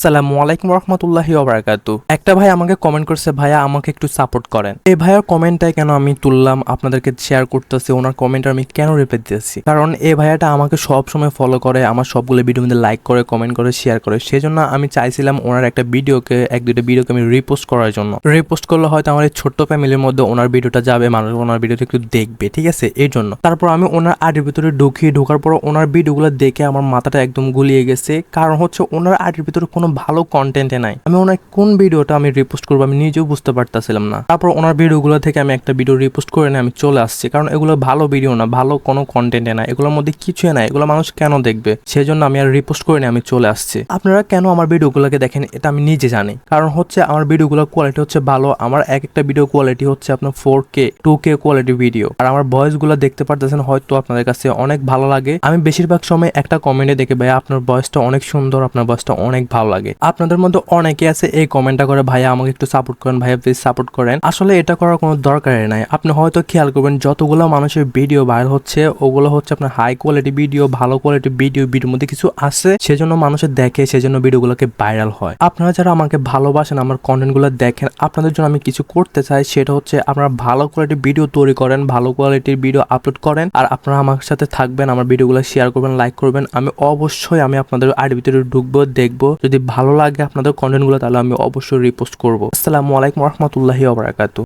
আসসালামু আলাইকুম রহমতুল্লাহি ওয়া বারাকাতু। একটা ভাই আমাকে কমেন্ট করছে, ভাইয়া আমাকে একটু সাপোর্ট করেন। এই ভাইয়ার কমেন্টটাই কেন আমি তুললাম, আপনাদেরকে শেয়ার করতেছি। ওনার কমেন্টে আমি কেন রিপ্লাই দিতেছি, কারণ এই ভাইয়াটা আমাকে সব সময় ফলো করে, আমার সবগুলো ভিডিওর মধ্যে লাইক করে, কমেন্ট করে, শেয়ার করে। সেজন্য আমি চাইছিলাম ওনার একটা ভিডিওকে, এক দুইটা ভিডিওকে আমি রিপোস্ট করার জন্য। রিপোস্ট করলে হয়তো আমার এই ছোট্ট ফ্যামিলির মধ্যে ওনার ভিডিওটা যাবে, মানুষ ওনার ভিডিওটা একটু দেখবে, ঠিক আছে? এই জন্য তারপর আমি ওনার আইডির ভিতরে ঢোকার পর ওনার ভিডিওগুলো দেখে আমার মাথাটা একদম গুলিয়ে গেছে। কারণ হচ্ছে ওনার আইডির ভিতরে কোনো ভালো কন্টেন্টে নাই। আমি ওনার কোন ভিডিওটা আমি রিপোস্ট করবো আমি নিজেও বুঝতে পারতেছিলাম না। তারপর ওনার ভিডিওগুলো থেকে আমি একটা ভিডিও রিপোস্ট করে নিয়ে আমি চলে আসছি, কারণ এগুলো ভালো ভিডিও না, ভালো কোনো কন্টেন্টে না, এগুলোর মধ্যে কিছুই নাই, এগুলো মানুষ কেন দেখবে? সেই জন্য আমি আর রিপোস্ট করে নিয়ে আমি চলে আসছি। আপনারা কেন আমার ভিডিওগুলোকে দেখেন এটা আমি নিজে জানি, কারণ হচ্ছে আমার ভিডিওগুলোর কোয়ালিটি হচ্ছে ভালো। আমার এক একটা ভিডিও কোয়ালিটি হচ্ছে আপনার 4K 2K কোয়ালিটি ভিডিও। আর আমার ভয়েসগুলো দেখতে পারতেছেন, হয়তো আপনাদের কাছে অনেক ভালো লাগে। আমি বেশিরভাগ সময় একটা কমেন্টে দেখে, ভাই আপনার ভয়েসটা অনেক সুন্দর, আপনার ভয়েসটা অনেক ভালো লাগে। আপনাদের মধ্যে অনেকে আছে এই কমেন্টটা করে, ভাইয়া আমাকে একটু সাপোর্ট করেন, ভাইয়া প্লিজ সাপোর্ট করেন। আসলে এটা করার কোনো দরকারই নাই। আপনি হয়তো খেয়াল করবেন যতগুলো মানুষের ভিডিও ভাইরাল হচ্ছে ওগুলো হচ্ছে আপনার হাই কোয়ালিটি ভিডিও, ভালো কোয়ালিটি ভিডিওর মধ্যে কিছু আছে, সেজন্য মানুষের দেখে, সেজন্য ভিডিওগুলোকে ভাইরাল হয়। আপনারা যারা আমাকে ভালোবাসেন, আমার কন্টেন্টগুলো দেখেন, আপনাদের জন্য আমি কিছু করতে চাই, সেটা হচ্ছে আপনারা ভালো কোয়ালিটির ভিডিও তৈরি করেন, ভালো কোয়ালিটির ভিডিও আপলোড করেন, আর আপনারা আমার সাথে থাকবেন, আমার ভিডিওগুলো শেয়ার করবেন, লাইক করবেন। আমি অবশ্যই আপনাদের আইডির ভিতরে ঢুকবো, দেখবো, যদি ভালো লাগে আপনাদের কন্টেন্টগুলো তাহলে আমি অবশ্যই রিপোস্ট করবো। আসসালামু আলাইকুম রহমতুল্লাহি ওয়া বারাকাতুহু।